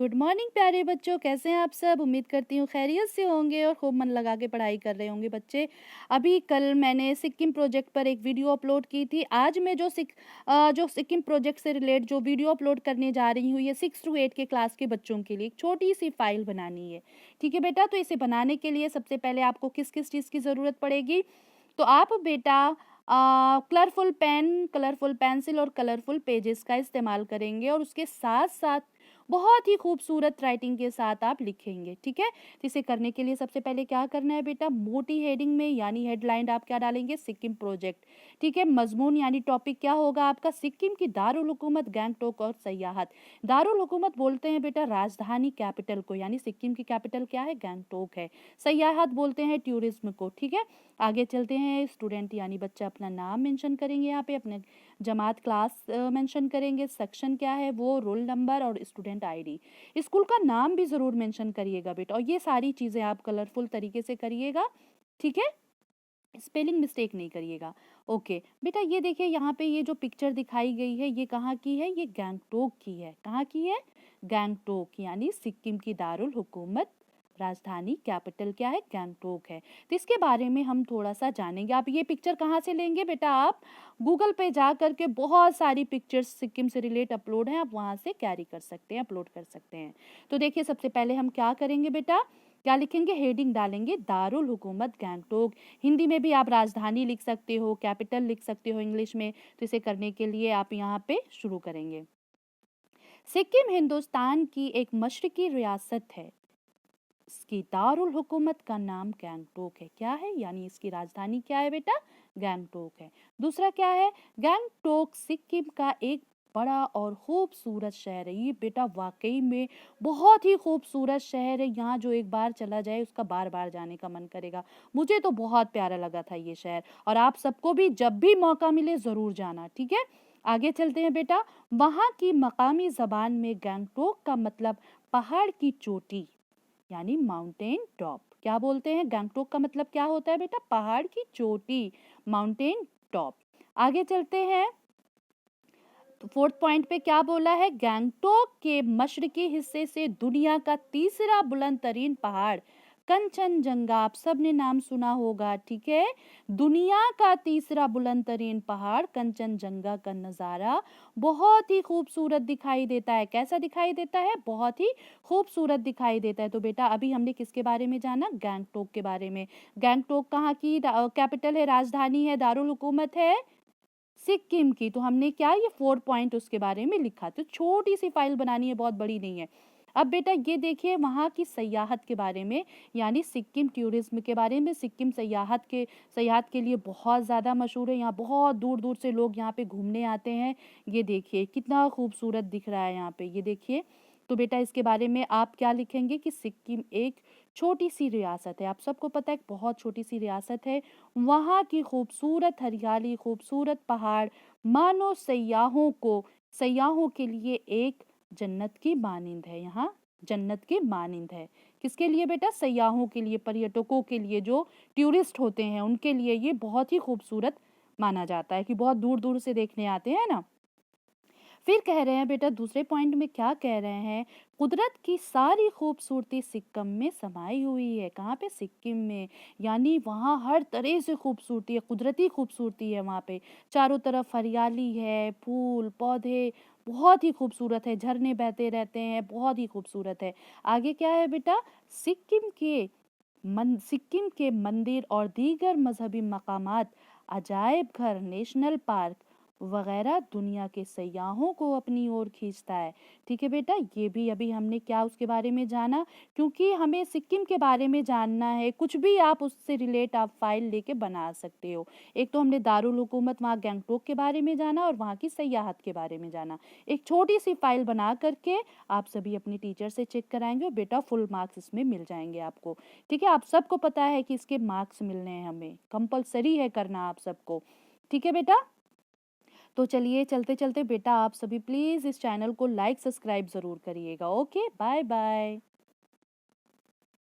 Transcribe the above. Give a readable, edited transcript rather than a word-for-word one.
Good morning प्यारे बच्चों, कैसे हैं आप सब। उम्मीद करती हूँ खैरियत से होंगे और खूब मन लगा के पढ़ाई कर रहे होंगे बच्चे। अभी कल मैंने सिक्किम प्रोजेक्ट पर एक वीडियो अपलोड की थी। आज मैं जो सिक्किम प्रोजेक्ट से रिलेट जो वीडियो अपलोड करने जा रही हूँ, ये 6 to 8 के क्लास के बच्चों के लिए एक छोटी सी फाइल बनानी है। ठीक है बेटा, तो इसे बनाने के लिए सबसे पहले आपको किस किस चीज़ की ज़रूरत पड़ेगी। तो आप बेटा कलरफुल पेन, कलरफुल पेंसिल और कलरफुल पेजेस का इस्तेमाल करेंगे और उसके साथ साथ बहुत ही खूबसूरत राइटिंग के साथ आप लिखेंगे। ठीक है, तो इसे करने के लिए सबसे पहले क्या करना है बेटा, मोटी हेडिंग में यानी हेडलाइन आप क्या डालेंगे, सिक्किम प्रोजेक्ट। ठीक है, मजमून यानी टॉपिक क्या होगा आपका, सिक्किम की दारुल हुकूमत, गैंगटोक और सयाहत। दारुल हुकूमत बोलते हैं बेटा राजधानी कैपिटल को, यानी सिक्किम की कैपिटल क्या है, गैंगटोक है। सयाहत बोलते हैं टूरिज्म को। ठीक है, आगे चलते हैं। स्टूडेंट यानी बच्चा अपना नाम मेंशन करेंगे, यहाँ पे अपने जमात क्लास मेंशन करेंगे, सेक्शन क्या है वो, रोल नंबर और स्टूडेंट आईडी। स्कूल का नाम भी ज़रूर मेंशन करिएगा बेटा, और ये सारी चीज़ें आप कलरफुल तरीके से करिएगा। ठीक है, स्पेलिंग मिस्टेक नहीं करिएगा। ओके बेटा, ये देखिए यहाँ पे ये जो पिक्चर दिखाई गई है ये कहाँ की है, ये गैंगटोक की है। कहाँ की है, गैंगटोक, यानी सिक्किम की दारुल हुकूमत, राजधानी कैपिटल क्या है, गैंगटोक है। तो इसके बारे में हम थोड़ा सा जानेंगे। आप ये पिक्चर कहाँ से लेंगे बेटा, आप गूगल पे जा करके बहुत सारी पिक्चर्स सिक्किम से रिलेट अपलोड हैं, आप वहाँ से कैरी कर सकते हैं, अपलोड कर सकते हैं। तो देखिए सबसे पहले हम क्या करेंगे बेटा, क्या लिखेंगे, हेडिंग डालेंगे दारुल हुकूमत गैंगटोक। हिंदी में भी आप राजधानी लिख सकते हो, कैपिटल लिख सकते हो इंग्लिश में। तो इसे करने के लिए आप यहाँ पे शुरू करेंगे। सिक्किम हिंदुस्तान की एक मशरकी रियासत है। इसकी दारुल हुकूमत का नाम गैंगटोक है। क्या है, यानी इसकी राजधानी क्या है बेटा, गैंगटोक है। दूसरा क्या है, गैंगटोक सिक्किम का एक बड़ा और खूबसूरत शहर है। ये बेटा वाकई में बहुत ही खूबसूरत शहर है। यहाँ जो एक बार चला जाए उसका बार बार जाने का मन करेगा। मुझे तो बहुत प्यारा लगा था ये शहर, और आप सबको भी जब भी मौका मिले ज़रूर जाना। ठीक है, आगे चलते हैं बेटा। वहाँ की मकामी ज़बान में गैंगटोक का मतलब पहाड़ की चोटी, यानी माउंटेन टॉप। क्या बोलते हैं, गैंगटोक का मतलब क्या होता है बेटा, पहाड़ की चोटी, माउंटेन टॉप। आगे चलते हैं। तो फोर्थ पॉइंट पे क्या बोला है, गैंगटोक के मशरकी हिस्से से दुनिया का तीसरा बुलंद तरीन पहाड़ कंचनजंगा, आप सब ने नाम सुना होगा। ठीक है, दुनिया का तीसरा बुलंद तरीन पहाड़ कंचनजंगा का नज़ारा बहुत ही खूबसूरत दिखाई देता है। कैसा दिखाई देता है, बहुत ही खूबसूरत दिखाई देता है। तो बेटा अभी हमने किसके बारे में जाना, गैंगटोक के बारे में। गैंगटोक कहाँ की कैपिटल है, राजधानी है, दारुल हुकूमत है सिक्किम की। तो हमने क्या, ये 4 पॉइंट उसके बारे में लिखा। तो छोटी सी फाइल बनानी है, बहुत बड़ी नहीं है। अब बेटा ये देखिए वहाँ की सयाहत के बारे में, यानी सिक्किम टूरिज्म के बारे में। सिक्किम सयाहत के लिए बहुत ज़्यादा मशहूर है। यहाँ बहुत दूर दूर से लोग यहाँ पे घूमने आते हैं। ये देखिए कितना खूबसूरत दिख रहा है यहाँ पे, ये देखिए। तो बेटा इसके बारे में आप क्या लिखेंगे कि सिक्किम एक छोटी सी रियासत है। आप सबको पता है बहुत छोटी सी रियासत है। वहाँ की खूबसूरत हरियाली, खूबसूरत पहाड़ मानो सयाहों के लिए एक जन्नत की मानिंद है। यहाँ जन्नत की मानिंद है। किसके लिए बेटा, सयाहों के लिए, पर्यटकों के लिए, जो टूरिस्ट होते हैं उनके लिए ये बहुत ही खूबसूरत माना जाता है कि बहुत दूर दूर से देखने आते हैं ना। फिर कह रहे हैं बेटा दूसरे पॉइंट में क्या कह रहे हैं, कुदरत की सारी खूबसूरती सिक्किम में समाई हुई है। कहाँ पे, सिक्किम में, यानी वहाँ हर तरह से खूबसूरती है, कुदरती खूबसूरती है। वहाँ पे चारों तरफ हरियाली है, फूल पौधे बहुत ही खूबसूरत है, झरने बहते रहते हैं, बहुत ही खूबसूरत है। आगे क्या है बेटा, सिक्किम के मंदिर और दीगर मजहबी मकामात, अजायब घर, नेशनल पार्क वगैरह दुनिया के सयाहों को अपनी ओर खींचता है। ठीक है बेटा, ये भी अभी हमने क्या उसके बारे में जाना, क्योंकि हमें सिक्किम के बारे में जानना है। कुछ भी आप उससे रिलेट आप फाइल लेके बना सकते हो। एक तो हमने दारुल हुकूमत वहाँ गैंगटोक के बारे में जाना और वहाँ की सयाहत के बारे में जाना। एक छोटी सी फाइल बना करके आप सभी अपनी टीचर से चेक कराएंगे और बेटा फुल मार्क्स इसमें मिल जाएंगे आपको। ठीक है, आप सबको पता है कि इसके मार्क्स मिलने हैं, हमें कंपलसरी है करना आप सबको। ठीक है बेटा, तो चलिए चलते चलते बेटा आप सभी प्लीज़ इस चैनल को लाइक सब्सक्राइब ज़रूर करिएगा। Okay, bye bye.